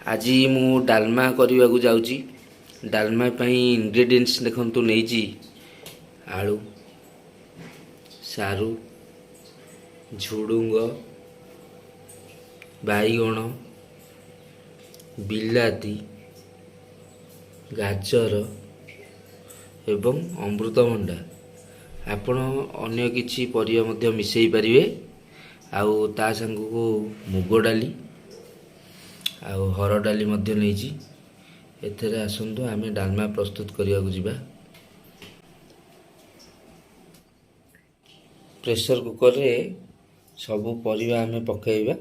आज मु डालमा करने को जाऊँगी। डालमा पई इंग्रेडिएंट्स देखंतु नेइजी आलू, सारू, झुडुंग, बाईगण, बिलाती, गाजर एवं अमृतभंडा। आपण अन्य किछि परिया मध्य मिसई परिवे। आउ ता संगको मुग डाली आउ हर डाली मध्य नेइजी। एथरे आसंतु आमे डालमा प्रस्तुत करिया को जिबा। प्रेशर कुकर रे सबु परिवा आमे पकाइबा।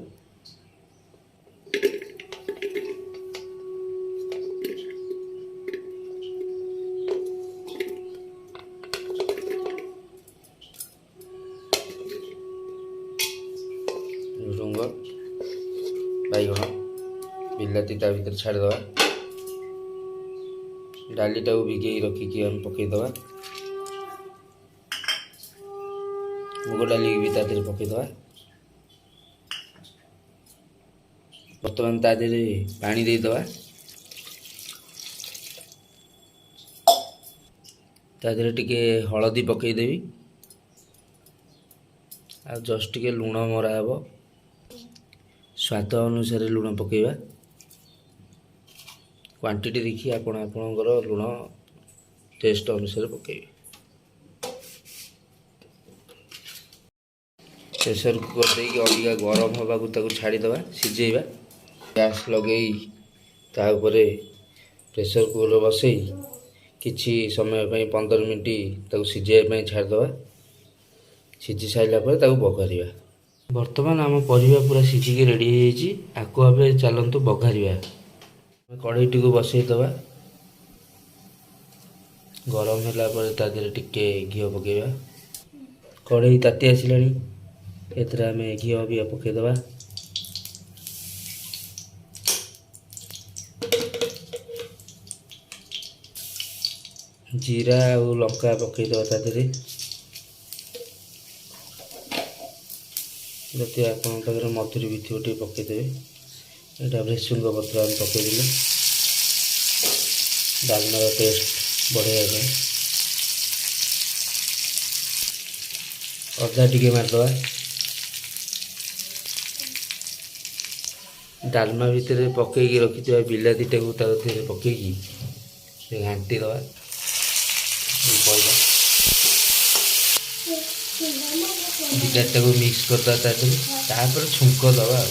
झुडुंग, बाईगण, बिलाती ता भीतर छाड़ दवा। डाली टाକୁ भिगेई रखिकी हम पकई दवा। मुग डाली भी ता देहरे पकई दवा। वर्तमान ता देहरे पानी दे दवा। ता देहरे टिके हळदी पकई देबी। आ जस्ट टिके लूण मरा हबो। स्वाद अनुसार लूण पकेबा। क्वांटिटी देखिए आपणकर लुण टेस्ट अनुसार पकेबे। प्रेशर कुकर देकी अधिका गरम होगा को छाड़ी दवा सिझेबा। गैस लगे ता ऊपर प्रेशर कुकर बसई किछि समय 15 मिनट ताको सिझेबा छाड़ दवा। सिझी साइला पर ताको बघारिबा। वर्तमान आम परिवा पूरा सिझिकी रेडी हो जाइए। आको आबे चलंतु बघारिबा। कढ़ई को बसई दवा। गरम होला पर ता देहरे टिके घी पकेबा। कढ़ई ताती आसिलानी। एथरे आमे घी भी पकई दवा। जीरा और लंका पकई दवा ता देहरे। जति आपन पाखरे मधुरी भी थोटी पकई देबे। एटा भृसुंग पत्र हम पकई दिले डालमा टेस्ट बढ़िया है। अदा टिके मारदवा। डालमा भितर पकईकी रखी बिलाती टाक पकईकी घाटी दवा। बिलाती को मिक्स करदे छुंक दवा।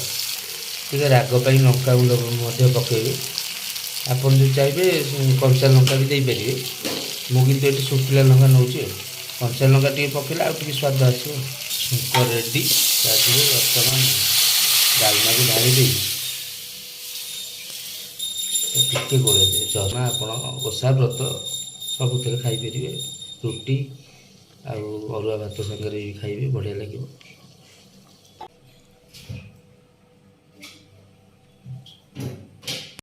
टिके राग पाई लंका गुंड पकेबे। आपन जो चाहिए कंचा लंका भी दे पारे। मुझे ये सुखिला लंका नौ कंचा लंका टे पकेला आगे स्वाद आसो। छुंक रेडी। वर्तमान डालमा को ढाली दे टिके गोले दे जमा आप ओषा व्रत सबुथ खाई पारे। रुटी आरुआ भात सागर भी खाइबे बढ़िया लगे।